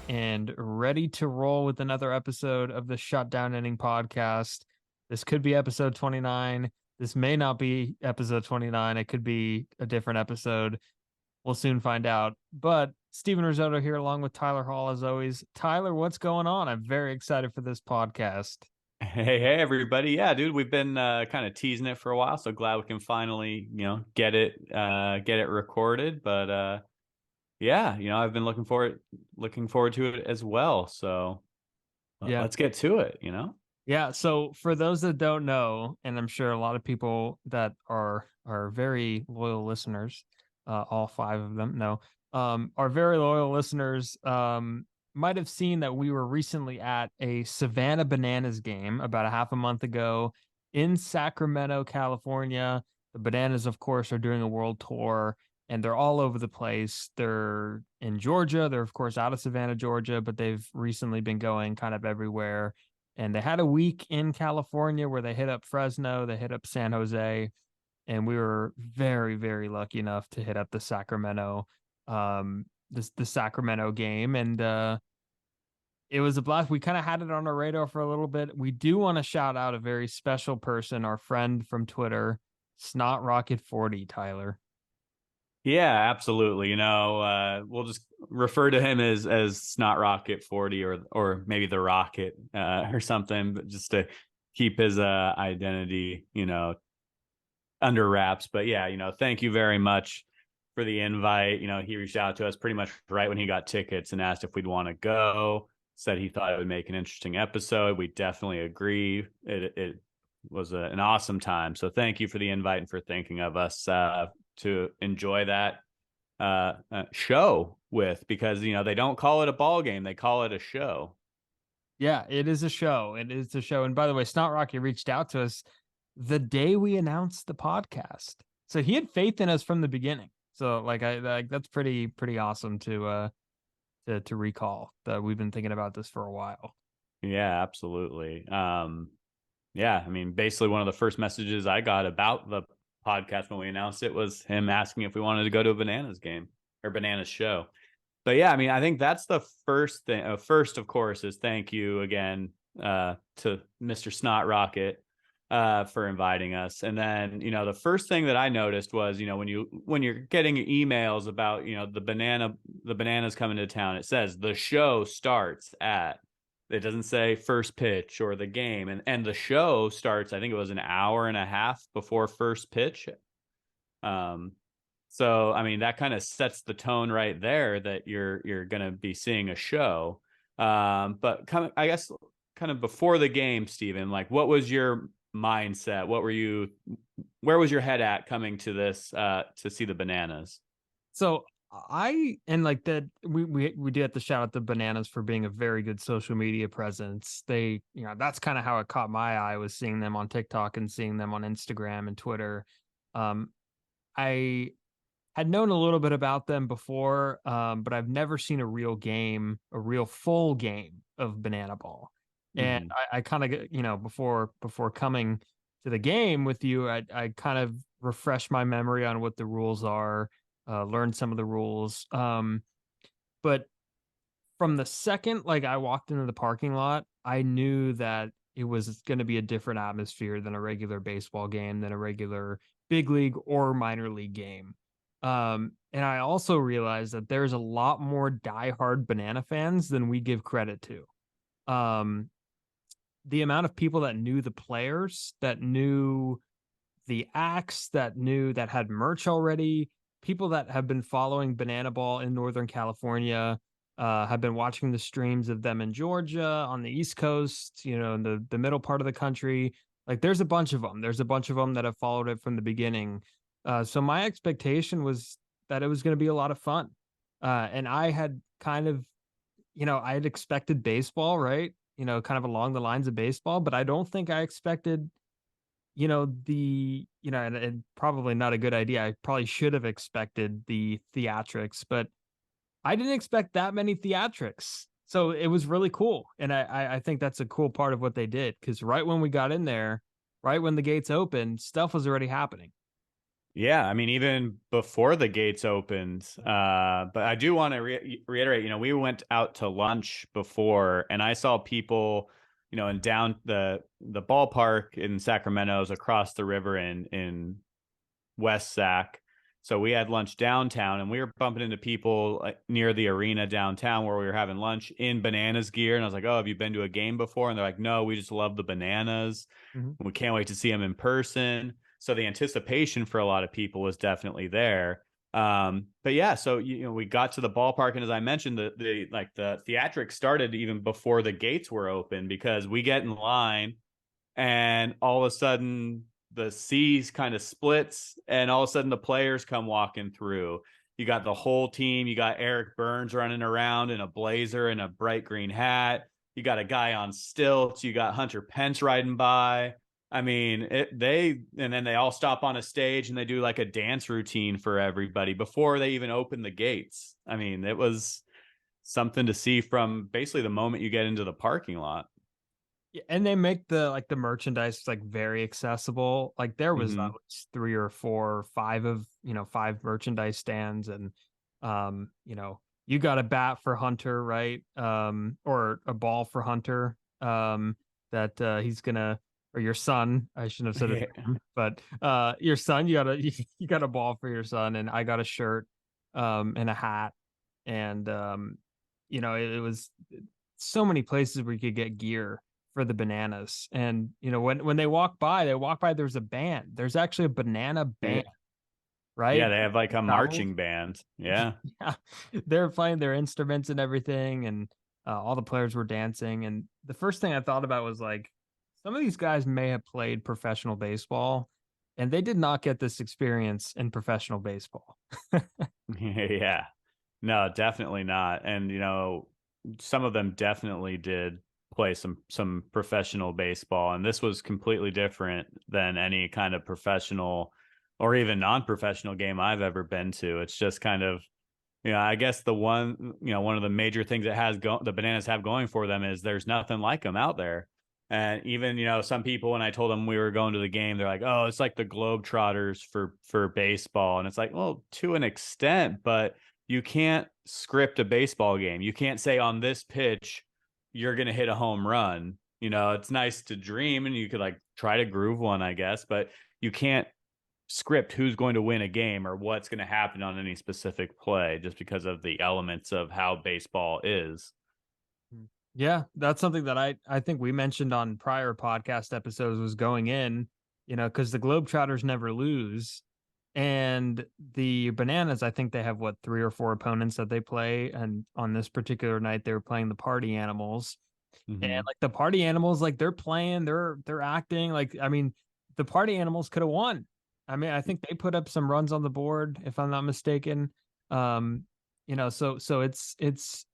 and ready to roll with another episode of the Shutdown Inning podcast. This could be episode 29. This may not be episode 29. It could be a different episode. We'll soon find out. But Stephen Rissotto here along with Tylor Hall as always. Tyler, what's going on? I'm very excited for this podcast. Hey, everybody. Yeah, dude, we've been kind of teasing it for a while, so glad we can finally, get it recorded. But yeah, I've been looking forward to it as well. So Yeah. let's get to it. Yeah, so for those that don't know, and I'm sure a lot of people that are very loyal listeners, all five of them know, are very loyal listeners, might have seen that we were recently at a Savannah Bananas game about a half a month ago in Sacramento, California. The Bananas, of course, are doing a world tour and they're all over the place. They're in Georgia. They're, of course, out of Savannah, Georgia, but they've recently been going kind of everywhere, and they had a week in California where they hit up Fresno, they hit up San Jose, and we were very, very lucky enough to hit up the Sacramento, the Sacramento game, and it was a blast. We kind of had it on our radar for a little bit. We do want to shout out a very special person, our friend from Twitter, Snot Rocket 40, Tyler. Yeah, absolutely. We'll just refer to him as Snot Rocket 40 or maybe the Rocket or something, but just to keep his identity, under wraps. But yeah, thank you very much for the invite. He reached out to us pretty much right when he got tickets and asked if we'd want to go. Said he thought it would make an interesting episode. We definitely agree. It was an awesome time. So thank you for the invite and for thinking of us to enjoy that show with, because they don't call it a ball game, they call it a show. Yeah, it is a show. It is a show. And by the way, Snot Rocket reached out to us the day we announced the podcast. So he had faith in us from the beginning. So that's pretty awesome to recall that we've been thinking about this for a while. Yeah, absolutely. Yeah, I mean, basically one of the first messages I got about the podcast when we announced it was him asking if we wanted to go to a Bananas game or Bananas show. But yeah, I mean, I think that's the first thing. First, of course, is thank you again to Mr. Snot Rocket for inviting us. And then, the first thing that I noticed was, when you're getting emails about, the bananas coming to town, it says the show starts at. It doesn't say first pitch or the game, and the show starts, I think it was an hour and a half before first pitch. So I mean, that kind of sets the tone right there that you're going to be seeing a show. But I guess kind of before the game, Stephen, like, what was your mindset? Where was your head at coming to this to see the Bananas? So I and like that we do have to shout out the Bananas for being a very good social media presence. They, that's kind of how it caught my eye, was seeing them on TikTok and seeing them on Instagram and Twitter. I had known a little bit about them before, but I've never seen a real game, a real full game of Banana Ball. And Mm-hmm. I kind of, before coming to the game with you, I kind of refreshed my memory on what the rules are, learned some of the rules. But from the second like I walked into the parking lot, I knew that it was going to be a different atmosphere than a regular baseball game, than a regular big league or minor league game. And I also realized that there's a lot more diehard Banana fans than we give credit to. Um, the amount of people that knew the players, that knew the acts, that had merch already, people that have been following Banana Ball in Northern California, have been watching the streams of them in Georgia, on the East Coast, in the middle part of the country. Like, there's a bunch of them. There's a bunch of them that have followed it from the beginning. So my expectation was that it was going to be a lot of fun. And I had kind of, I had expected baseball, right? Kind of along the lines of baseball, but I don't think I expected, and probably not a good idea. I probably should have expected the theatrics, but I didn't expect that many theatrics. So it was really cool. And I think that's a cool part of what they did, because right when we got in there, right when the gates opened, stuff was already happening. Yeah, I mean, even before the gates opened. But I do want to reiterate, we went out to lunch before, and I saw people, in down the ballpark in Sacramento is across the river in West Sac. So we had lunch downtown, and we were bumping into people near the arena downtown where we were having lunch in Bananas gear. And I was like, "Oh, have you been to a game before?" And they're like, "No, we just love the Bananas. Mhm. We can't wait to see them in person." So the anticipation for a lot of people was definitely there. But yeah, so we got to the ballpark, and as I mentioned, the theatrics started even before the gates were open because we get in line, and all of a sudden the seas kind of splits, and all of a sudden the players come walking through. You got the whole team. You got Eric Burns running around in a blazer and a bright green hat. You got a guy on stilts. You got Hunter Pence riding by. I mean, and then they all stop on a stage and they do like a dance routine for everybody before they even open the gates. I mean, it was something to see from basically the moment you get into the parking lot. Yeah, and they make the merchandise like very accessible. Like there was Mm-hmm. three or four or five of five merchandise stands, and you got a bat for Hunter, right? Or a ball for Hunter. That he's gonna, or your son. I shouldn't have said his Yeah. name, but your son. You got a you got a ball for your son, and I got a shirt, and a hat, and it was so many places where you could get gear for the Bananas. And when they walk by, there's a band. There's actually a banana band, Yeah, right? they have like a Travels. marching band. Yeah. Yeah, they're playing their instruments and everything, and all the players were dancing. And the first thing I thought about was like, some of these guys may have played professional baseball, and they did not get this experience in professional baseball. Yeah. No, definitely not. And some of them definitely did play some professional baseball, and this was completely different than any kind of professional or even non-professional game I've ever been to. It's just kind of, I guess one of the major things that the Bananas have going for them is there's nothing like them out there. And even, some people, when I told them we were going to the game, they're like, "Oh, it's like the Globetrotters for baseball." And it's like, well, to an extent, but you can't script a baseball game. You can't say on this pitch you're going to hit a home run. It's nice to dream and you could like try to groove one, I guess, but you can't script who's going to win a game or what's going to happen on any specific play just because of the elements of how baseball is. Yeah, that's something that I think we mentioned on prior podcast episodes was going in, because the Globetrotters never lose. And the Bananas, I think they have what, three or four opponents that they play. And on this particular night, they were playing the Party Animals. And Mm-hmm. like the Party Animals, like they're playing, they're acting like, I mean, the Party Animals could have won. I mean, I think they put up some runs on the board, if I'm not mistaken. Um, so it's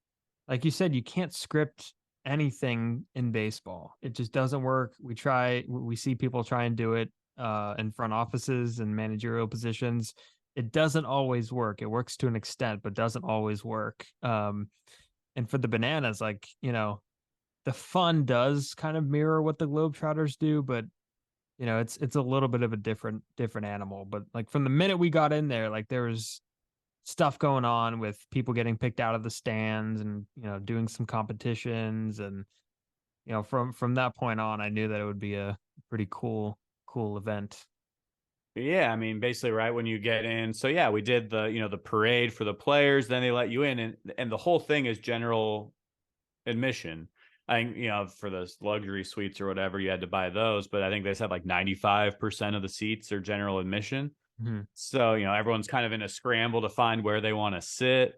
like you said, you can't script anything in baseball. It just doesn't work. We see people try and do it in front offices and managerial positions. It doesn't always work. It works to an extent, but doesn't always work. And for the Bananas, like, the fun does kind of mirror what the Globetrotters do, but it's a little bit of a different animal. But like from the minute we got in there, like there was stuff going on with people getting picked out of the stands and doing some competitions. And from that point on, I knew that it would be a pretty cool event. Yeah, I mean, basically, right when you get in. So yeah, we did the parade for the players. Then they let you in, and the whole thing is general admission. I think for the luxury suites or whatever, you had to buy those, but I think they said like 95% of the seats are general admission. Mhm. So, everyone's kind of in a scramble to find where they want to sit.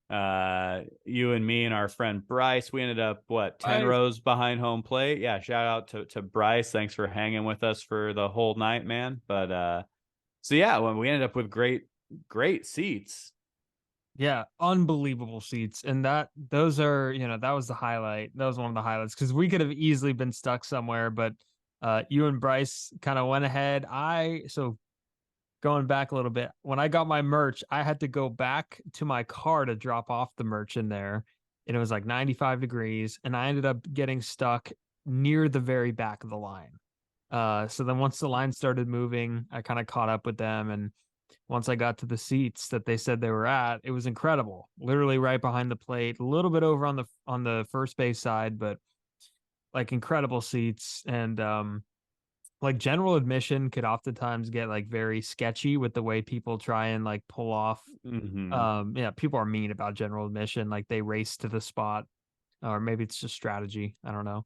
You and me and our friend Bryce, we ended up, what, 10 I rows behind home plate. Yeah, shout out to Bryce. Thanks for hanging with us for the whole night, man. But so yeah, when we ended up with great seats. Yeah, unbelievable seats. And those are, that was the highlight. That was one of the highlights because we could have easily been stuck somewhere, but you and Bryce kind of went ahead. So going back a little bit, when I got my merch, I had to go back to my car to drop off the merch in there. And it was like 95 degrees, and I ended up getting stuck near the very back of the line. So then once the line started moving, I kind of caught up with them, and once I got to the seats that they said they were at, it was incredible. Literally right behind the plate, a little bit over on the first base side, but like incredible seats. And like general admission could oftentimes get like very sketchy with the way people try and like pull off. Hmm. Yeah, people are mean about general admission, like they race to the spot, or maybe it's just strategy, I don't know.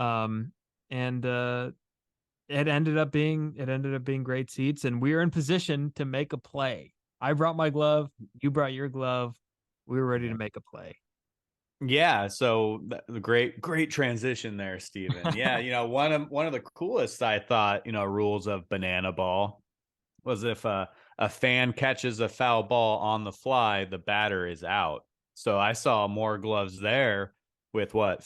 um and it ended up being great seats, and we were in position to make a play. I brought my glove, you brought your glove, we were ready to Yeah. make a play. Yeah, so the great transition there, Steven. Yeah, one of the coolest I thought, rules of banana ball was if a fan catches a foul ball on the fly, the batter is out. So I saw more gloves there with what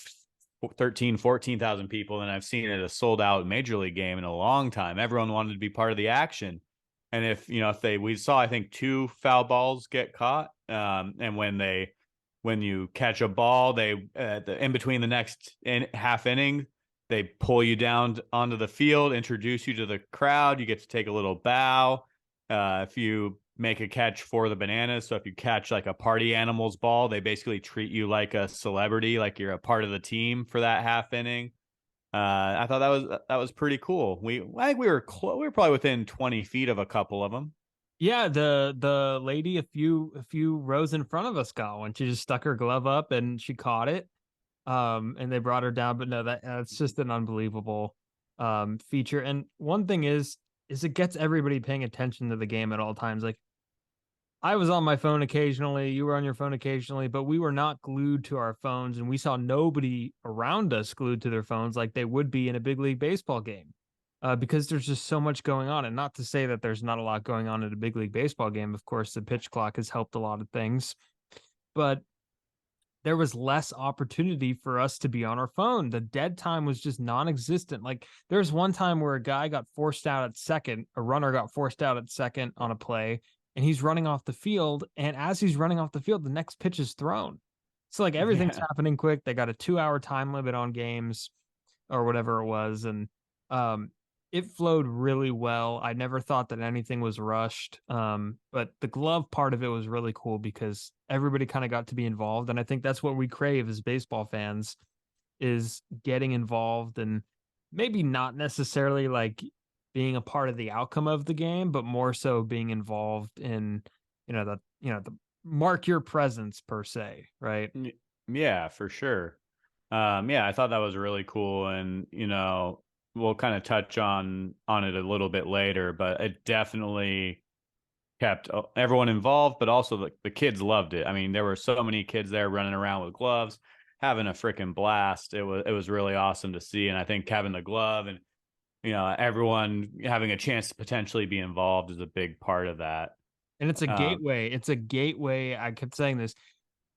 13, 14,000 people than I've seen at a sold out major league game in a long time. Everyone wanted to be part of the action. And if we saw, I think, two foul balls get caught. And when you catch a ball, they in between the next half inning, they pull you down onto the field, introduce you to the crowd. You get to take a little bow. If you make a catch for the Bananas, so if you catch like a party animals ball, they basically treat you like a celebrity, like you're a part of the team for that half inning. I thought that was pretty cool. I think we were probably within 20 feet of a couple of them. Yeah, the lady a few rows in front of us got one. She just stuck her glove up and she caught it. And they brought her down, but no, that's just an unbelievable feature. And one thing is it gets everybody paying attention to the game at all times. Like I was on my phone occasionally, you were on your phone occasionally, but we were not glued to our phones, and we saw nobody around us glued to their phones like they would be in a big league baseball game. Because there's just so much going on. And not to say that there's not a lot going on at a big league baseball game. Of course, the pitch clock has helped a lot of things, but there was less opportunity for us to be on our phone. The dead time was just non-existent. Like there's one time where a guy got forced out at second, a runner got forced out at second on a play, and he's running off the field. And as he's running off the field, the next pitch is thrown. So like everything's Yeah. happening quick. They got a 2 hour time limit on games or whatever it was. And um, it flowed really well. I never thought that anything was rushed. But the glove part of it was really cool because everybody kind of got to be involved. And I think that's what we crave as baseball fans is getting involved, and maybe not necessarily like being a part of the outcome of the game, but more so being involved in, the mark your presence per se, right? Yeah, for sure. Yeah, I thought that was really cool, and we'll kind of touch on it a little bit later, but it definitely kept everyone involved, but also the kids loved it. I mean, there were so many kids there running around with gloves, having a freaking blast. It was really awesome to see, and I think having the glove and everyone having a chance to potentially be involved is a big part of that. And it's a Um, gateway. It's a gateway. I kept saying this.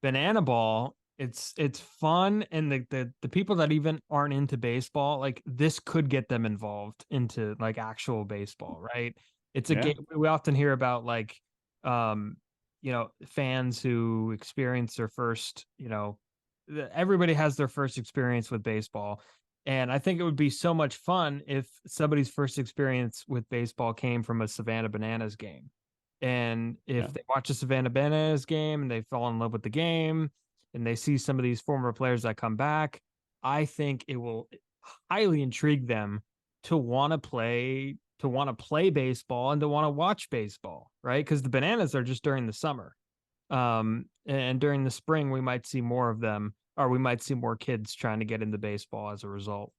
Banana ball, it's fun, and the people that even aren't into baseball, like this could get them involved into like actual baseball, right? It's a yeah, gateway. We often hear about like fans who experience their first, everybody has their first experience with baseball. And I think it would be so much fun if somebody's first experience with baseball came from a Savannah Bananas game. And yeah. if they watch a Savannah Bananas game and they fall in love with the game and they see some of these former players that come back, I think it will highly intrigue them to want to play baseball and to want to watch baseball, right? Because the Bananas are just during the summer. And during the spring, we might see more of them, or we might see more kids trying to get into baseball as a result.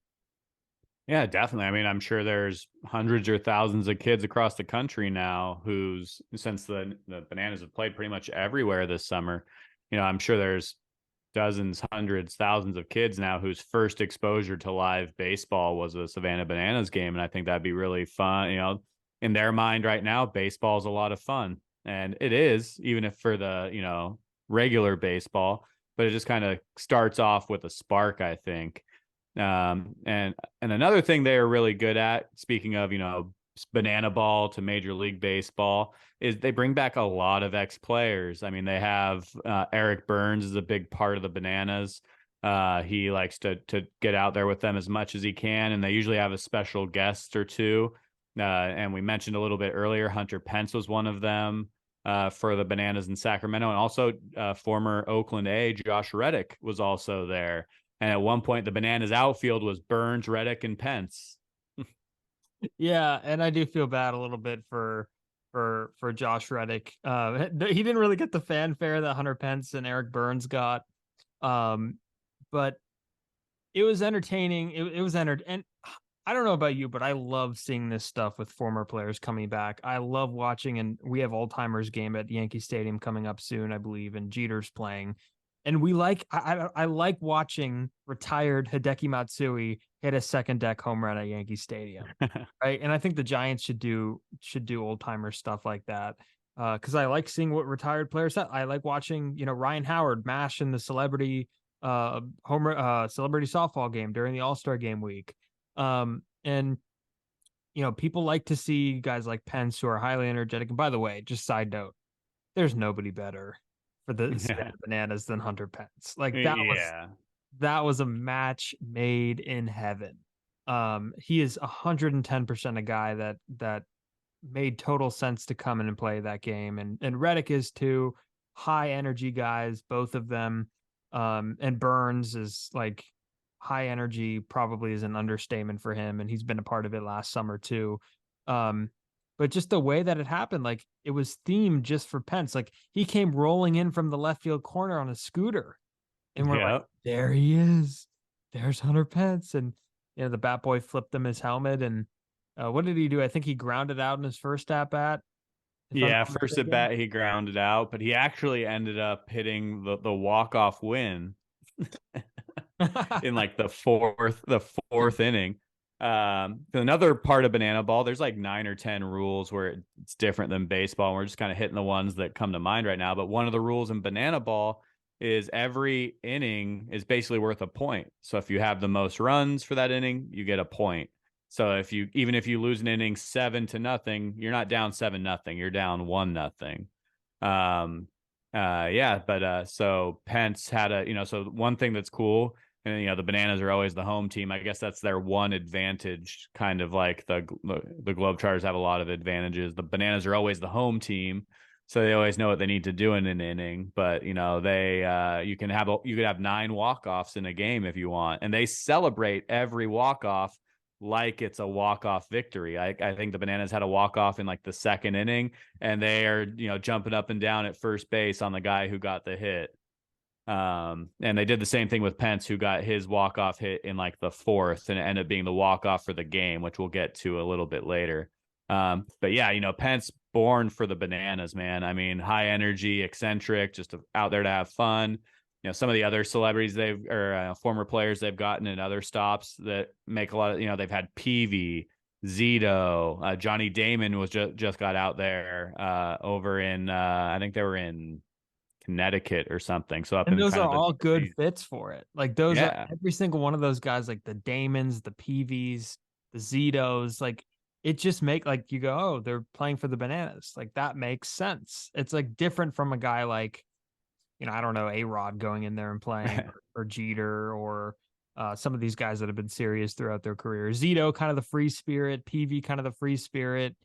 Yeah, definitely. I mean, I'm sure there's hundreds or thousands of kids across the country now who's since the Bananas have played pretty much everywhere this summer. I'm sure there's dozens, hundreds, thousands of kids now whose first exposure to live baseball was a Savannah Bananas game, and I think that'd be really fun. In their mind right now, baseball is a lot of fun, and it is, even if for the regular baseball, but it just kind of starts off with a spark, I think. And another thing they are really good at, speaking of banana ball to Major League Baseball, is they bring back a lot of ex players. I mean, they have Eric Burns is a big part of the Bananas. He likes to get out there with them as much as he can, and they usually have a special guest or two. And we mentioned a little bit earlier, Hunter Pence was one of them for the Bananas in Sacramento. And also former Oakland A, Josh Reddick was also there. And at one point, the Bananas outfield was Burns, Reddick, and Pence. Yeah, and I do feel bad a little bit for Josh Reddick. He didn't really get the fanfare that Hunter Pence and Eric Burns got. But it was entertaining. It was and I don't know about you, but I love seeing this stuff with former players coming back. I love watching, and we have old timers game at Yankee Stadium coming up soon, I believe, and Jeter's playing. And I like watching retired Hideki Matsui hit a second deck home run at Yankee Stadium, right? And I think the Giants should do old timer stuff like that because I like seeing what retired players. I like watching Ryan Howard mash in the celebrity softball game during the All-Star game week. And people like to see guys like Pence who are highly energetic. And by the way, just side note, there's nobody better for the Savannah Bananas than Hunter Pence. Like Yeah. that was a match made in heaven. He is 110% a guy that made total sense to come in and play that game. And Reddick is too. High energy guys, both of them. And Burns is like high energy, probably is an understatement for him, and he's been a part of it last summer too. But just the way that it happened, like it was themed just for Pence. Like he came rolling in from the left field corner on a scooter, and we're like, there he is. There's Hunter Pence, and the bat boy flipped him his helmet, and what did he do? I think he grounded out in his first at bat. Yeah, first at bat he grounded out, but he actually ended up hitting the walk-off win in like the fourth inning. Another part of banana ball, there's like 9 or 10 rules where it's different than baseball. And we're just kind of hitting the ones that come to mind right now. But one of the rules in banana ball is every inning is basically worth a point. So if you have the most runs for that inning, you get a point. So even if you lose an inning 7-0, you're not down 7-0. You're down 1-0. So Pence had so one thing that's cool, and the Bananas are always the home team. I guess that's their one advantage, kind of like the Globetrotters have a lot of advantages. The Bananas are always the home team, so they always know what they need to do in an inning. But you could have 9 walk-offs in a game if you want, and they celebrate every walk-off like it's a walk-off victory. I think the Bananas had a walk-off in like the second inning, and they are jumping up and down at first base on the guy who got the hit. And they did the same thing with Pence, who got his walk-off hit in like the fourth, and it ended up being the walk-off for the game, which we'll get to a little bit later. But yeah, Pence born for the Bananas, man. I mean, high energy, eccentric, just out there to have fun. Some of the other celebrities former players they've gotten in other stops that make a lot of, they've had Peavy, Zito, Johnny Damon was just got out there over in, I think they were in Connecticut or something. So and those are all good fits for it. Like those are every single one of those guys, like the Damons, the Peavies, the Zitos, like it just make like you go, oh, they're playing for the Bananas. Like that makes sense. It's like different from a guy like, I don't know, A-Rod going in there and playing or Jeter or some of these guys that have been serious throughout their career. Zito, kind of the free spirit. Peavy, kind of the free spirit.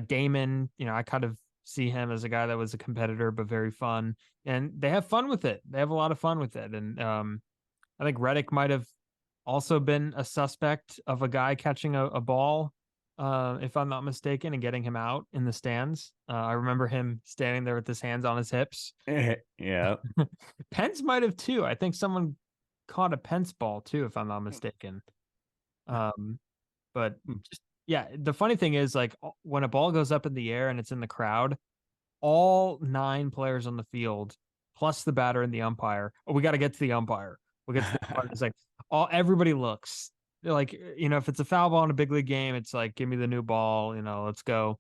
Damon, I kind of see him as a guy that was a competitor, but very fun. And they have fun with it. They have a lot of fun with it. And I think Reddick might have also been a suspect of a guy catching a ball, if I'm not mistaken, and getting him out in the stands. I remember him standing there with his hands on his hips. Yeah. Pence might have too. I think someone caught a Pence ball too, if I'm not mistaken. But just, yeah, the funny thing is, like, when a ball goes up in the air and it's in the crowd, all 9 players on the field, plus the batter and the umpire. Oh, we got to get to the umpire. We get to the umpire. It's like everybody looks. Like, if it's a foul ball in a big league game, it's like, give me the new ball, let's go.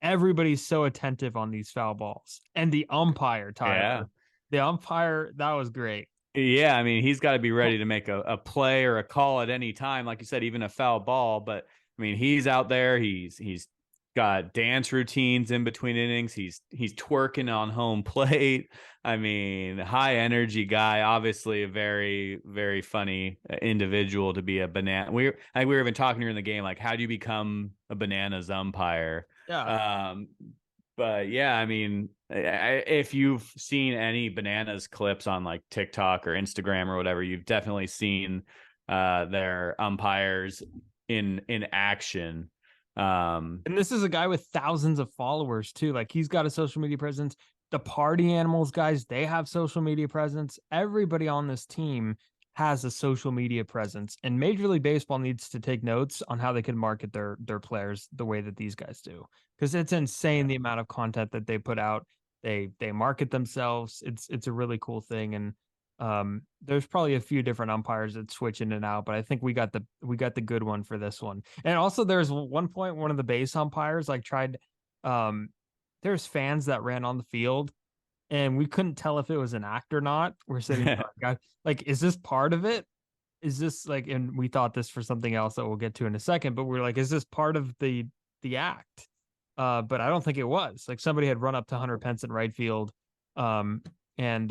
Everybody's so attentive on these foul balls. And the umpire, Tyler, the umpire, that was great. Yeah, I mean, he's got to be ready to make a play or a call at any time. Like you said, even a foul ball. But I mean, he's out there. He's got dance routines in between innings. He's twerking on home plate. I mean, high energy guy. Obviously, a very very funny individual to be a banana. We were even talking during the game, like, how do you become a bananas umpire? Yeah. Um, but yeah, I mean, if you've seen any bananas clips on like TikTok or Instagram or whatever, you've definitely seen their umpires in action. And this is a guy with thousands of followers too. Like he's got a social media presence. The party animals guys, they have social media presence. Everybody on this team has a social media presence. And Major League Baseball needs to take notes on how they can market their players the way that these guys do. Because it's insane the amount of content that they put out. They market themselves. It's a really cool thing. And there's probably a few different umpires that switch in and out, but I think we got the good one for this one. And also there's one point one of the base umpires like tried um there's fans that ran on the field and we couldn't tell if it was an act or not. We're sitting there like, God, like, is this part of it? Is this like, and we thought this for something else that we'll get to in a second, but we're like, is this part of the act? But I don't think it was. Like somebody had run up to Hunter Pence in right field, um, and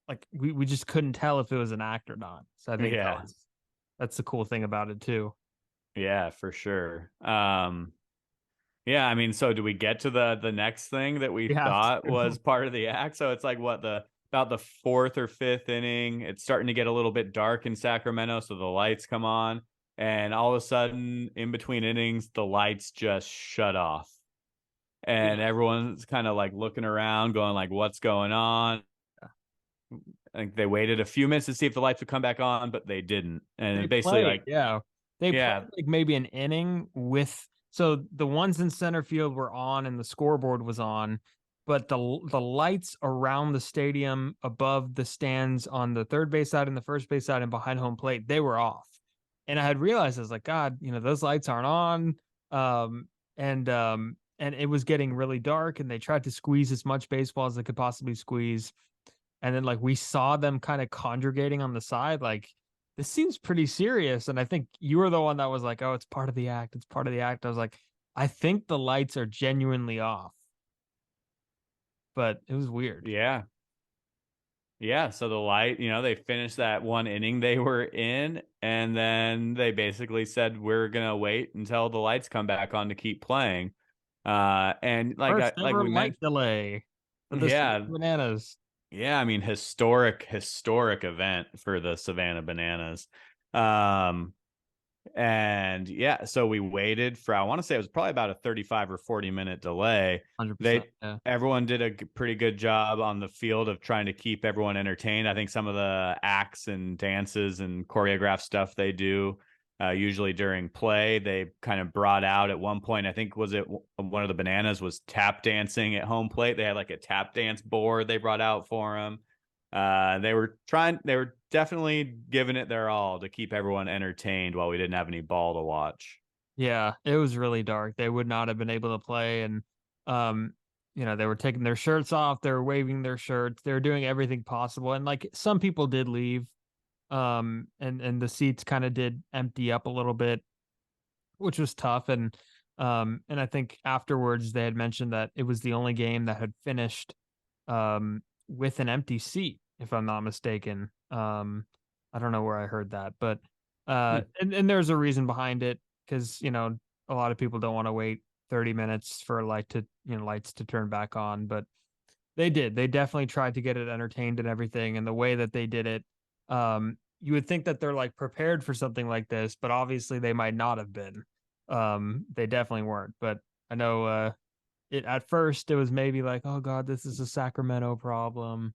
like we just couldn't tell if it was an act or not. So I think Yeah, that's the cool thing about it too. yeah, for sure. Yeah, I mean, so do we get to the next thing that we We have thought to. was part of the act? So it's like what, the about the fourth or fifth inning, it's starting to get a little bit dark in Sacramento, so the lights come on, and all of a sudden, in between innings, the lights just shut off, and Yeah. everyone's kind of like looking around, going like, "What's going on?" I think they waited a few minutes to see if the lights would come back on, but they didn't, and They it basically played, like, yeah. They yeah, played like maybe an inning with so the ones in center field were on and the scoreboard was on, but the lights around the stadium above the stands on the third base side and the first base side and behind home plate, they were off. And I had realized I was like, God, those lights aren't on. And it was getting really dark and they tried to squeeze as much baseball as they could possibly squeeze. And then like we saw them kind of congregating on the side, like this seems pretty serious. And I think you were the one that was like, oh, it's part of the act. It's part of the act. I was like, I think the lights are genuinely off, but it was weird. yeah. Yeah, so the light, they finished that one inning they were in, and then they basically said we're gonna wait until the lights come back on to keep playing. And First like ever we light mentioned, delay for the Savannah yeah, Bananas. yeah, I mean, historic event for the Savannah Bananas. Um, and yeah, so we waited for, I want to say it was probably about a 35 or 40-minute delay. 100%. They Yeah. Everyone did a pretty good job on the field of trying to keep everyone entertained. I think some of the acts and dances and choreographed stuff they do, usually during play, they kind of brought out at one point. I think was it one of the Bananas was tap dancing at home plate. They had like a tap dance board they brought out for them. They were definitely giving it their all to keep everyone entertained while we didn't have any ball to watch. Yeah. It was really dark. They would not have been able to play. And, um, they were taking their shirts off. They were waving their shirts. They were doing everything possible. And like some people did leave. And the seats kind of did empty up a little bit, which was tough. And I think afterwards they had mentioned that it was the only game that had finished with an empty seat, if I'm not mistaken. I don't know where I heard that, but Hmm. and there's a reason behind it because a lot of people don't want to wait 30 minutes for a lights to turn back on, but they did. They definitely tried to get it entertained and everything. And the way that they did it, you would think that they're like prepared for something like this, but obviously they might not have been. They definitely weren't. But I know it at first it was maybe like, oh God, this is a Sacramento problem.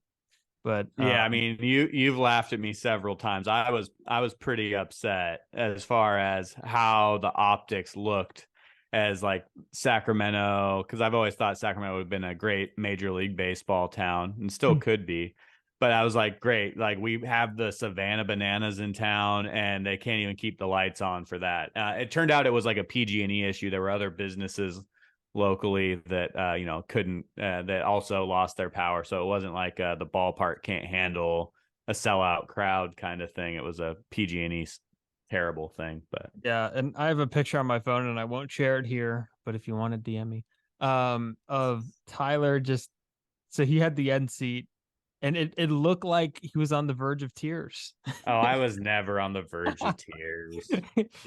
But Yeah, I mean, you've laughed at me several times. I was pretty upset as far as how the optics looked as like Sacramento, because I've always thought Sacramento would have been a great Major League Baseball town and still could be. But I was like, great, like we have the Savannah Bananas in town, and they can't even keep the lights on for that. It turned out it was like a PG&E issue. There were other businesses locally that couldn't that also lost their power, so it wasn't like the ballpark can't handle a sellout crowd kind of thing. It was a PG&E terrible thing. But Yeah, and I have a picture on my phone, and I won't share it here, but if you want to DM me, of Tyler just so he had the end seat, and it looked like he was on the verge of tears. oh, I was never on the verge of tears.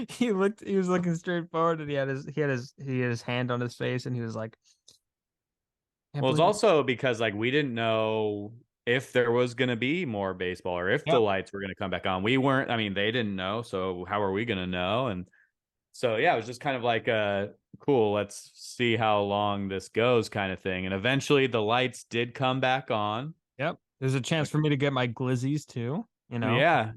He was looking straight forward, and he had his hand on his face, and he was like, "Can't Well, it's believe it." also because like we didn't know if there was going to be more baseball or if the Yep. lights were going to come back on. We weren't, I mean, they didn't know, so how are we going to know? And so yeah, it was just kind of like cool, let's see how long this goes kind of thing. And eventually the lights did come back on. Yep. There's a chance Which for me to get my glizzies too, you know. yeah,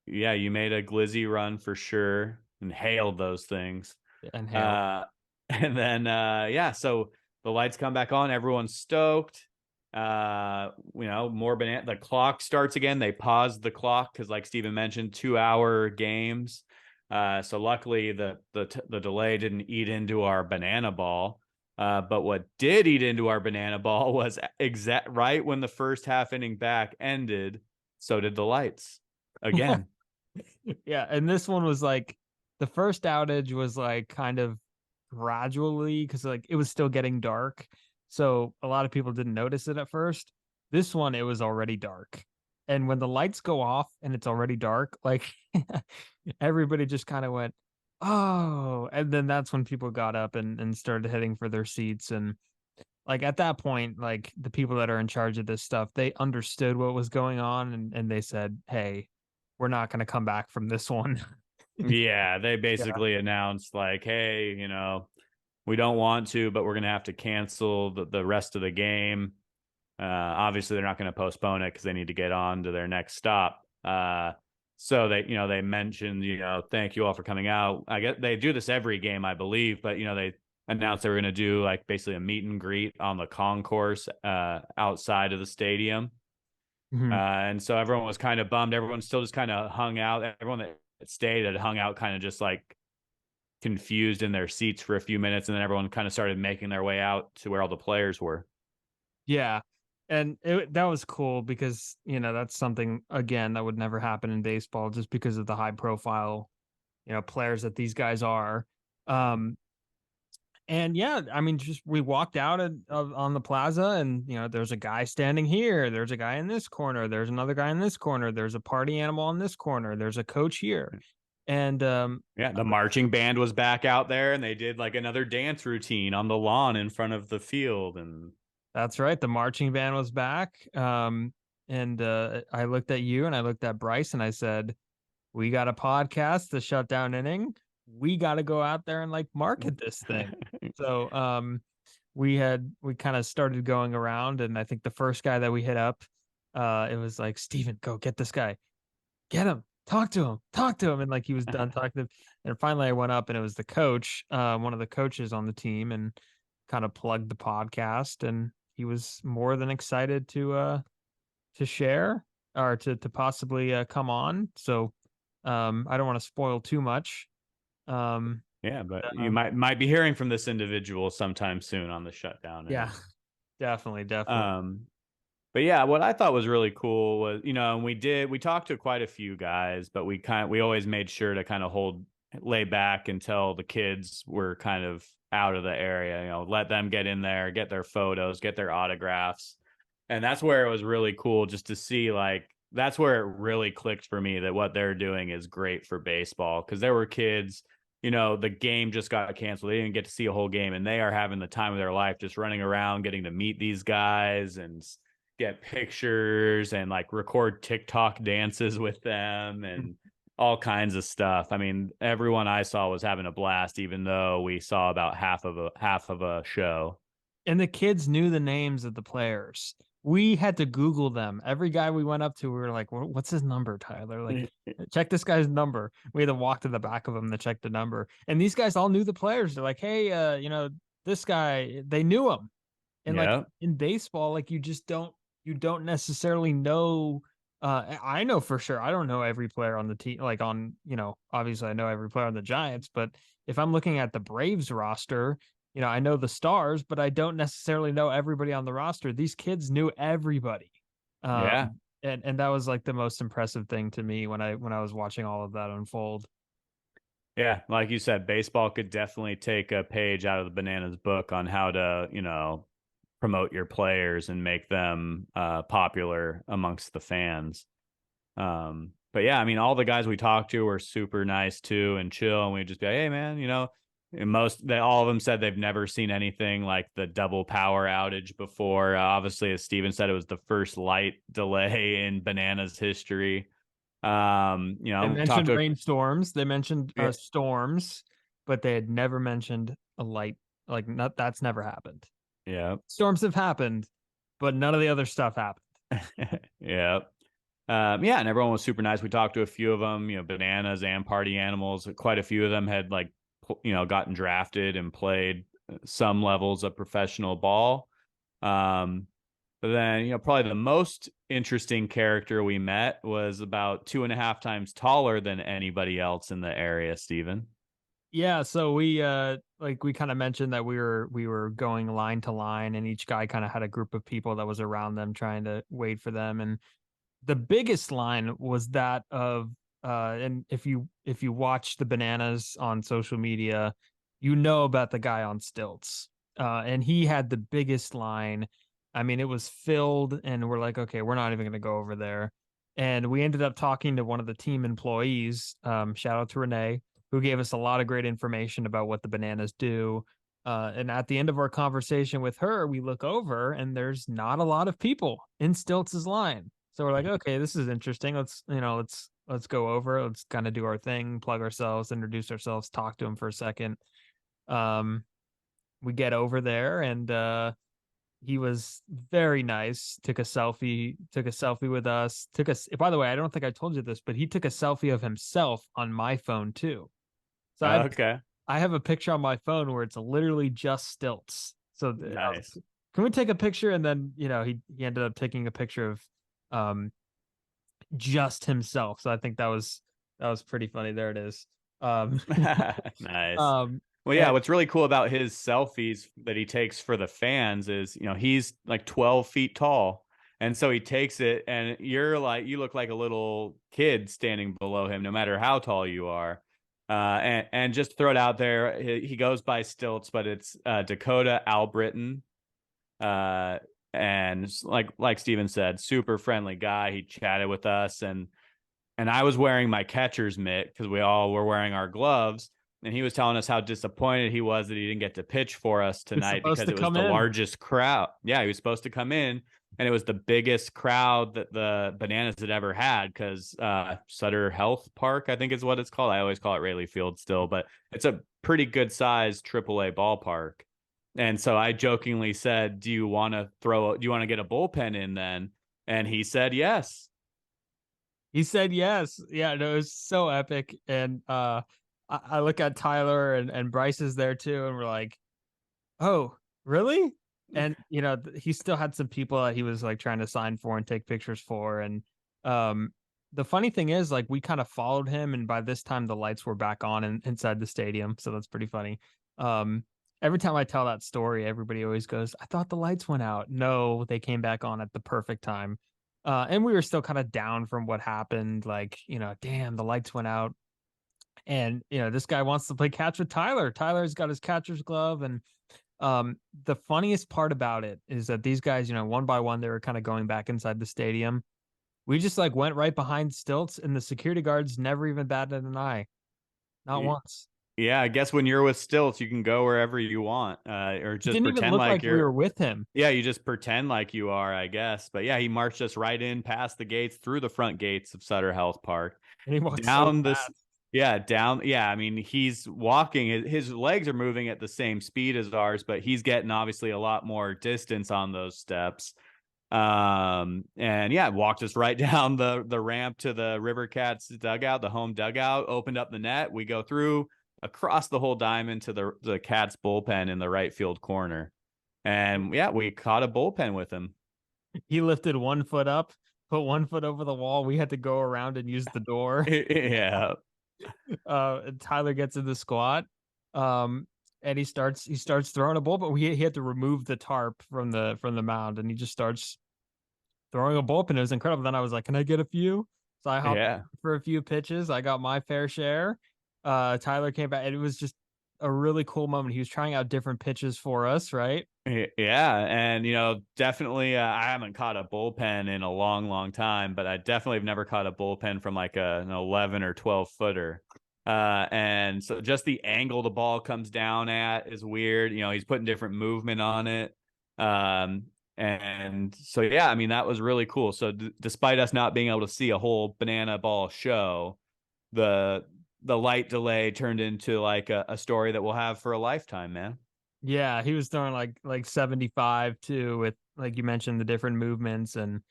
yeah, you made a glizzy run for sure and hailed those things. And hail. Uh, and then yeah, so the lights come back on. Everyone's stoked. More banana. The clock starts again. They paused the clock because, like Steven mentioned, 2 hour games. So luckily the delay didn't eat into our banana ball. But what did eat into our banana ball was exact right when the first half inning back ended. So did the lights again. Yeah, and this one was like the first outage was like kind of gradually because like it was still getting dark. So a lot of people didn't notice it at first. This one, it was already dark. And when the lights go off and it's already dark, like everybody just kind of went, oh, and then that's when people got up and started heading for their seats. And like at that point, like the people that are in charge of this stuff, they understood what was going on and they said, hey, we're not going to come back from this one. Yeah, they Yeah. basically announced like, hey, we don't want to, but we're going to have to cancel the rest of the game. Obviously, they're not going to postpone it because they need to get on to their next stop. So they mentioned, thank you all for coming out. I guess they do this every game, I believe, but they announced they were going to do like basically a meet and greet on the concourse outside of the stadium. Mhm. And so everyone was kind of bummed. Everyone still just kind of hung out. Everyone that stayed had hung out kind of just like confused in their seats for a few minutes. And then everyone kind of started making their way out to where all the players were. Yeah. And that was cool because, that's something, again, that would never happen in baseball just because of the high profile, players that these guys are. Um, And yeah, I mean, just we walked out on the plaza, and there's a guy standing here. There's a guy in this corner. There's another guy in this corner. There's a party animal in this corner. There's a coach here, and Yeah, the marching band was back out there and they did like another dance routine on the lawn in front of the field. And that's right. The marching band was back. And I looked at you and I looked at Bryce and I said, "We got a podcast, the Shutdown Inning. We got to go out there and like market this thing." So we kind of started going around, and I think the first guy that we hit up, it was like, Steven, go get this guy, get him, talk to him. And like he was done talking to him. And finally I went up and it was the coach, one of the coaches on the team, and kind of plugged the podcast, and he was more than excited to share or to possibly come on. So I don't want to spoil too much. Um, yeah, but you um, might be hearing from this individual sometime soon on the shutdown yeah, inning. definitely. Um, but yeah, what I thought was really cool was, and we talked to quite a few guys, but we always made sure to kind of lay back until the kids were kind of out of the area, let them get in there, get their photos, get their autographs. And that's where it was really cool just to see like that's where it really clicked for me that what they're doing is great for baseball because there were kids, the game just got canceled. They didn't get to see a whole game and they are having the time of their life just running around, getting to meet these guys and get pictures and like record TikTok dances with them and all kinds of stuff. I mean, everyone I saw was having a blast, even though we saw about half of a show. And the kids knew the names of the players. We had to Google them. Every guy we went up to, we were like, "What's his number, Tyler? Like, check this guy's number." We had to walk to the back of him to check the number. And these guys all knew the players. They're like, "Hey, this guy." They knew him. And like Yeah. in baseball, like you don't necessarily know. I know for sure. I don't know every player on the team. Like obviously I know every player on the Giants, but if I'm looking at the Braves roster, I know the stars, but I don't necessarily know everybody on the roster. These kids knew everybody. Um, Yeah. and that was like the most impressive thing to me when I was watching all of that unfold. Yeah, like you said, baseball could definitely take a page out of the Bananas book on how to, promote your players and make them popular amongst the fans. But yeah, I mean, all the guys we talked to were super nice too and chill, and we'd just be like, hey man, and all of them said they've never seen anything like the double power outage before. Obviously, as Steven said, it was the first light delay in Bananas history. They Talked mentioned to rainstorms, they mentioned yeah, storms, but they had never mentioned a light. Like, not that's never happened. yeah, Storms have happened, but none of the other stuff happened. yeah. Yeah, and everyone was super nice. We talked to a few of them, Bananas and Party Animals. Quite a few of them had gotten drafted and played some levels of professional ball. Um, but then, probably the most interesting character we met was about 2.5 times taller than anybody else in the area, Steven. Yeah, so we like we kind of mentioned that we were going line to line, and each guy kind of had a group of people that was around them trying to wait for them. And the biggest line was that of and if you watch the Bananas on social media, you know about the guy on stilts. And he had the biggest line. I mean, it was filled, and we're like, okay, we're not even going to go over there. And we ended up talking to one of the team employees. Shout out to Renee, who gave us a lot of great information about what the Bananas do. And at the end of our conversation with her, we look over and there's not a lot of people in Stilts' line. So we're like, okay, this is interesting. Let's go over. Let's kind of do our thing, plug ourselves, introduce ourselves, talk to him for a second. Um, we get over there, and he was very nice. Took a selfie with us. Took us. By the way, I don't think I told you this, but he took a selfie of himself on my phone too. So Okay, I have a picture on my phone where it's literally just stilts. So nice. can we take a picture? And then he ended up taking a picture of um just himself. So I think that was pretty funny. There it is. Um, Nice. um, Well, yeah, and what's really cool about his selfies that he takes for the fans is, he's like 12 feet tall. And so he takes it, and you look like a little kid standing below him, no matter how tall you are. And just throw it out there, he goes by Stilts, but it's Dakota Albritton. Uh, and like Steven said, super friendly guy. He chatted with us, and I was wearing my catcher's mitt because we all were wearing our gloves. And he was telling us how disappointed he was that he didn't get to pitch for us it's tonight supposed because to it was come the in. largest crowd. Yeah, he was supposed to come in, and it was the biggest crowd that the Bananas had ever had because Sutter Health Park, I think is what it's called. I always call it Rayleigh Field still, but it's a pretty good sized AAA ballpark. And so I jokingly said, do you want to get a bullpen in then? And he said yes. He said yes. Yeah, no, it was so epic. And I look at Tyler, and Bryce is there too, and we're like, oh, really? And he still had some people that he was like trying to sign for and take pictures for. And um the funny thing is, like, we kind of followed him, and by this time the lights were back on inside the stadium, so that's pretty funny. um every time I tell that story, everybody always goes, I thought the lights went out. No, they came back on at the perfect time. And we were still kind of down from what happened, like, damn, the lights went out. And this guy wants to play catch with Tyler. Tyler's got his catcher's glove. And the funniest part about it is that these guys, one by one, they were kind of going back inside the stadium. We just like went right behind Stilts, and the security guards never even batted an eye, not once. Yeah, I guess when you're with Stilts, you can go wherever you want, or It just didn't even pretend look like like we you're. were with him, Yeah, you just pretend like you are, I guess. But yeah, he marched us right in past the gates, through the front gates of Sutter Health Park, and he walked so down this. fast. Yeah, down. Yeah, I mean, he's walking. His legs are moving at the same speed as ours, but he's getting obviously a lot more distance on those steps. And yeah, walked us right down the ramp to the River Cats dugout, the home dugout, opened up the net. We go through across the whole diamond to the Cats bullpen in the right field corner. And yeah, we caught a bullpen with him. He lifted one foot up, put one foot over the wall. We had to go around and use the door. Yeah. And Tyler gets in the squat. Um, and he starts throwing a bull, but he had to remove the tarp from the mound, and he just starts throwing a bullpen. It was incredible. Then I was like, can I get a few? So I hopped Yeah. for a few pitches. I got my fair share. Tyler came back, and it was just a really cool moment. He was trying out different pitches for us, right? Yeah, and definitely, I haven't caught a bullpen in a long, long time, but I definitely have never caught a bullpen from like an 11 or 12 footer. And so just the angle the ball comes down at is weird. He's putting different movement on it. Um, and so yeah, I mean that was really cool. So despite us not being able to see a whole banana ball show, the the light delay turned into like a story that we'll have for a lifetime, man. Yeah, he was throwing like 75 too, with like you mentioned the different movements, and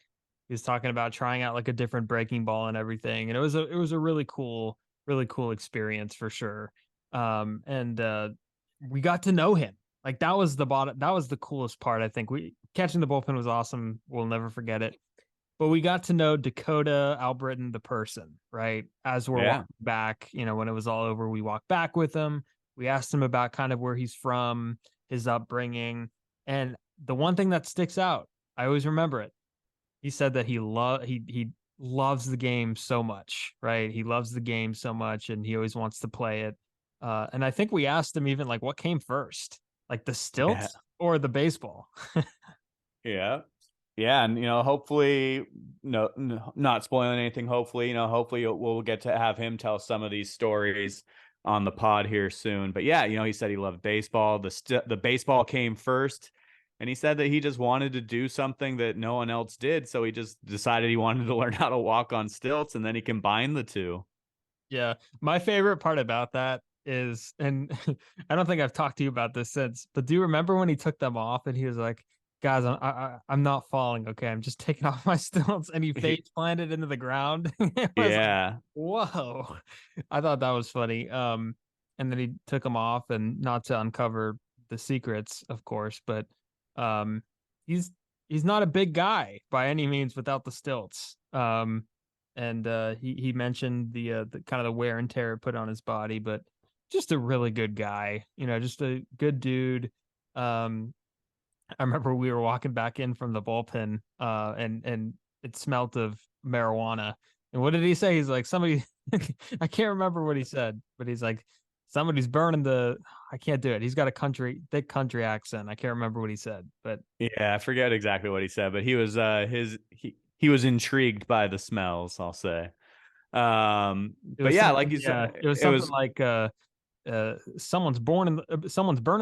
he was talking about trying out like a different breaking ball and everything. And it was a really cool experience for sure. And we got to know him. Like that was the coolest part. I think we catching the bullpen was awesome. We'll never forget it. But we got to know Dakota Albritton, the person, right? As we're Yeah. walking back, when it was all over, we walked back with him. We asked him about kind of where he's from, his upbringing. And the one thing that sticks out, I always remember it. He said that he loves the game so much, right? He loves the game so much and he always wants to play it. And I think we asked him even like what came first, like the Yeah. stilts or the baseball. Yeah. Yeah, and hopefully, no, not spoiling anything. Hopefully, hopefully we'll get to have him tell some of these stories on the pod here soon. But yeah, he said he loved baseball. The baseball came first, and he said that he just wanted to do something that no one else did, so he just decided he wanted to learn how to walk on stilts, and then he combined the two. Yeah. My favorite part about that is, and I don't think I've talked to you about this since, but do you remember when he took them off and he was like, guys, I'm not falling. Okay. I'm just taking off my stilts, and he face planted into the ground. It was like, Yeah, whoa. I thought that was funny. And then he took them off, and not to uncover the secrets, of course, but um he's he's not a big guy by any means without the stilts. And he mentioned the kind of the wear and tear it put on his body, but just a really good guy, just a good dude. I remember we were walking back in from the bullpen, and it smelt of marijuana. And what did he say? He's like, somebody, I can't remember what he said, but he's like, somebody's burning the. I can't do it. He's got a thick country accent. I can't remember what he said, but yeah. I forget exactly what he said, but he was he was intrigued by the smells, I'll say. it But was yeah, like something. you Yeah, said, it was it something was like someone's burning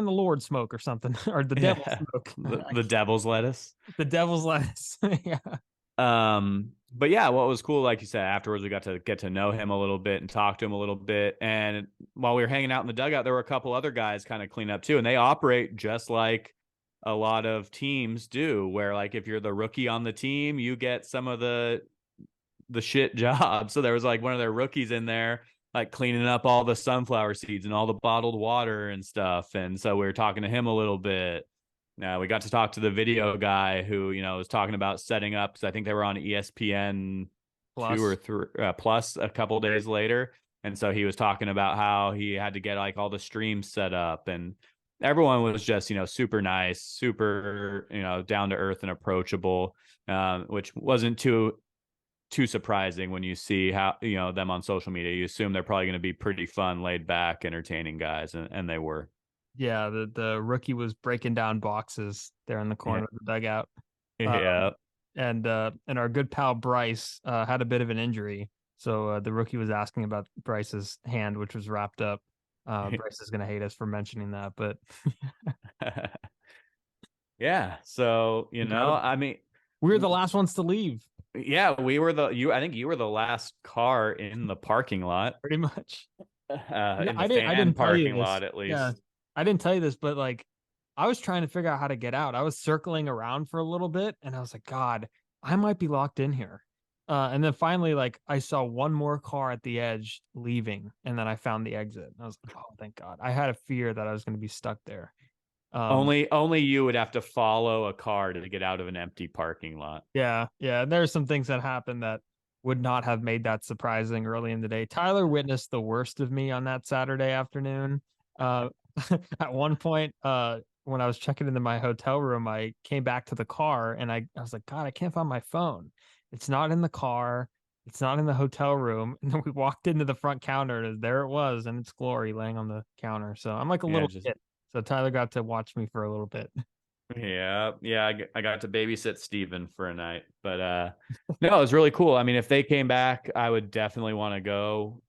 the Lord smoke or something, or the devil yeah, smoke. the devil's lettuce. The devil's lettuce. Yeah. But yeah, what was cool, like you said, afterwards we got to get to know him a little bit and talk to him a little bit. And while we were hanging out in the dugout, there were a couple other guys kind of clean up too, and they operate just like a lot of teams do, where like if you're the rookie on the team, you get some of the shit job. So there was like one of their rookies in there, like cleaning up all the sunflower seeds and all the bottled water and stuff. And so we were talking to him a little bit. We got to talk to the video guy who, was talking about setting up, because I think they were on ESPN two or Plus, three plus a couple days later. And so he was talking about how he had to get like all the streams set up, and everyone was just, super nice, super, down to earth and approachable, which wasn't too surprising when you see how them on social media. You assume they're probably going to be pretty fun, laid back, entertaining guys, and they were. yeah, the rookie was breaking down boxes there in the Yeah, corner of the dugout. yeah. And our good pal Bryce had a bit of an injury, so the rookie was asking about Bryce's hand, which was wrapped up. Bryce is gonna hate us for mentioning that, but Yeah, so incredible. I mean, We were the last ones to leave, yeah, we were the you I think you were the last car in the parking lot, pretty much. No, in the I didn't fan tell you parking this. lot at Yeah, least. I didn't tell you this, but like I was trying to figure out how to get out. I was circling around for a little bit, and I was like, God, I might be locked in here. And then finally, like I saw one more car at the edge leaving, and then I found the exit. And I was like, oh, thank God. I had a fear that I was going to be stuck there. Um, Only you would have to follow a car to get out of an empty parking lot. yeah, yeah. There's some things that happened that would not have made that surprising early in the day. Tyler witnessed the worst of me on that Saturday afternoon. Uh, at one point, when I was checking into my hotel room, I came back to the car and I was like, God, I can't find my phone. It's not in the car. It's not in the hotel room. And then we walked into the front counter and there it was in its glory laying on the counter. So I'm like a Yeah, little just kid. So Tyler got to watch me for a little bit. yeah. I got to babysit Steven for a night, but no, it was really cool. I mean, if they came back, I would definitely want to go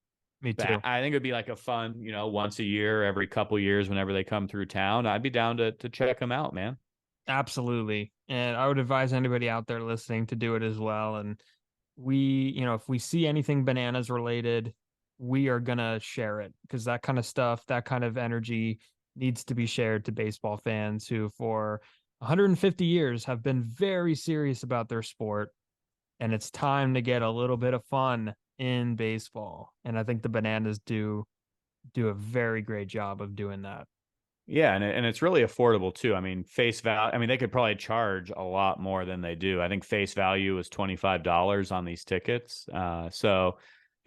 Me back. too. I think it'd be like a fun, once a year, every couple years, whenever they come through town. I'd be down to check them out, man. Absolutely. And I would advise anybody out there listening to do it as well. And if we see anything bananas related, we are gonna share it because that kind of stuff, that kind of energy needs to be shared to baseball fans who for 150 years have been very serious about their sport. And it's time to get a little bit of fun in baseball. And I think the bananas do a very great job of doing that. Yeah, and it's really affordable too. I mean, face value. I mean, they could probably charge a lot more than they do. I think face value is $25 on these tickets. So,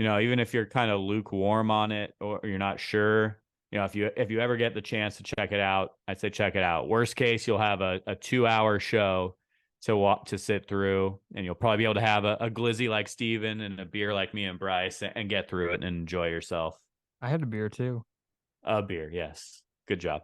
even if you're kind of lukewarm on it or you're not sure, if you ever get the chance to check it out, I'd say check it out. Worst case, you'll have a 2 hour show to walk to sit through, and you'll probably be able to have a glizzy like Steven and a beer like me and Bryce and get through it and enjoy yourself. I had a beer too. A beer, yes. Good job.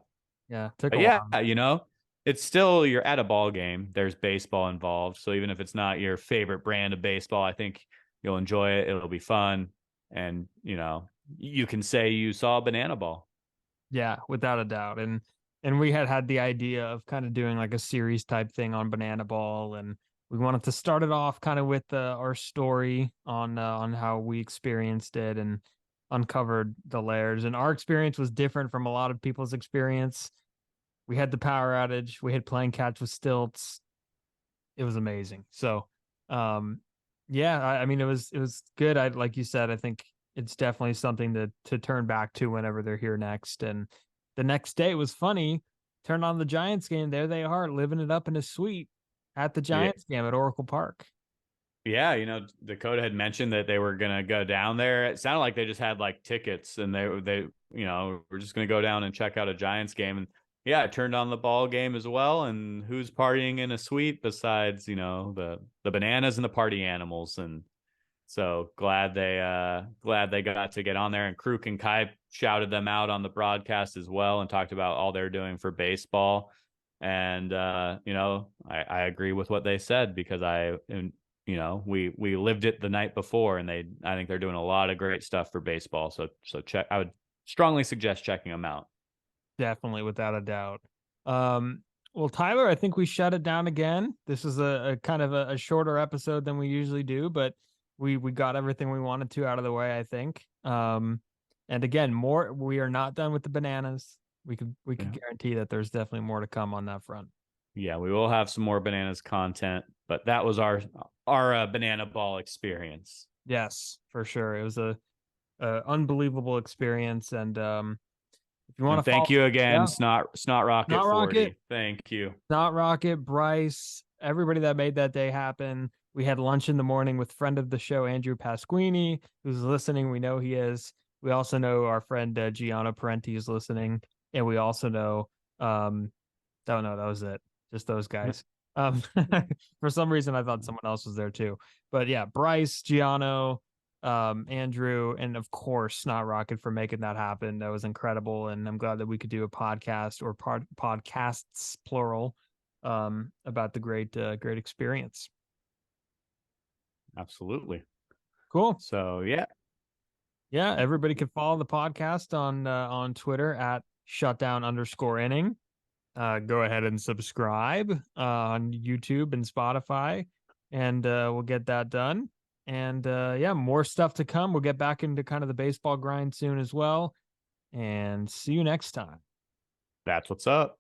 Yeah, took But a yeah, while. it's still you're at a ball game. There's baseball involved. So even if it's not your favorite brand of baseball, I think you'll enjoy it. It'll be fun. And, you can say you saw a banana ball. Yeah, without a doubt. And we had the idea of kind of doing like a series type thing on Banana Ball, and we wanted to start it off kind of with our story on how we experienced it and uncovered the layers. And our experience was different from a lot of people's experience. We had the power outage. We had playing catch with stilts. It was amazing. So, um, yeah, I mean, it was good. I like you said, I think it's definitely something to turn back to whenever they're here next. And the next day was funny. Turned on the Giants game. There they are, living it up in a suite at the Yeah. Giants game at Oracle Park. Yeah, Dakota had mentioned that they were gonna go down there. It sounded like they just had like tickets and they were just gonna go down and check out a Giants game. And yeah, I turned on the ball game as well. And who's partying in a suite besides, the bananas and the party animals. And so glad they got to get on there. And Kruk and Kai shouted them out on the broadcast as well and talked about all they're doing for baseball. And I agree with what they said because we lived it the night before, and I think they're doing a lot of great stuff for baseball. So check. I would strongly suggest checking them out. Definitely, without a doubt. Well, Tyler, I think we shut it down again. This is a kind of a shorter episode than we usually do, but we got everything we wanted to out of the way, I think. And again, more we are not done with the bananas. We could Yeah. guarantee that there's definitely more to come on that front. Yeah, we will have some more bananas content, but that was our banana ball experience. Yes, for sure. It was a unbelievable experience, and if you want And to follow, thank you again, yeah, Snot Rocket not Rocket. 40. Thank you. Not Rocket, Bryce, everybody that made that day happen. We had lunch in the morning with friend of the show, Andrew Pasquini, who's listening. We know he is. We also know our friend Gianna Parenti is listening. And we also know, don't know, that was it. Just those guys. Um, for some reason, I thought someone else was there too. But yeah, Bryce, Giano, Andrew, and of course, Snot Rocket for making that happen. That was incredible. And I'm glad that we could do a podcast or podcasts, plural, about the great experience. Absolutely. Cool. So yeah, Yeah, everybody can follow the podcast on Twitter at shutdown_inning. Go ahead and subscribe on YouTube and Spotify, and we'll get that done. And yeah, more stuff to come. We'll get back into kind of the baseball grind soon as well. And see you next time. that's what's up.